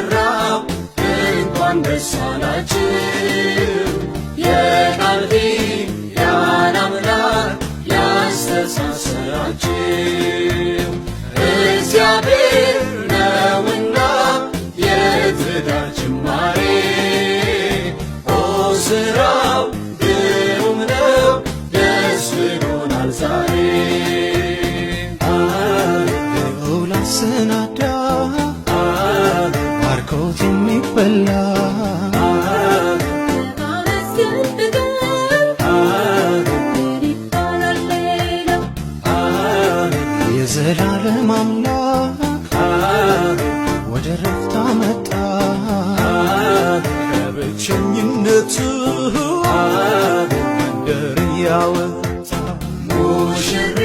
ሙሽራው እንኳን ደስ አላችሁ የቃል ኪዳን አምላክ ያስተሳስራችሁ እግዚአብሔር ነውና የትዳር ጅማሬ ስራው ግሩም ነው ደስ ብሎናል ዛሬ ላሰናዳ ባርኮት የሚበላ የዘላለም አምላክ ወደ ረፍት አመጣ ከብቸኝነቱ መንደር ያወጣ ሙሽራ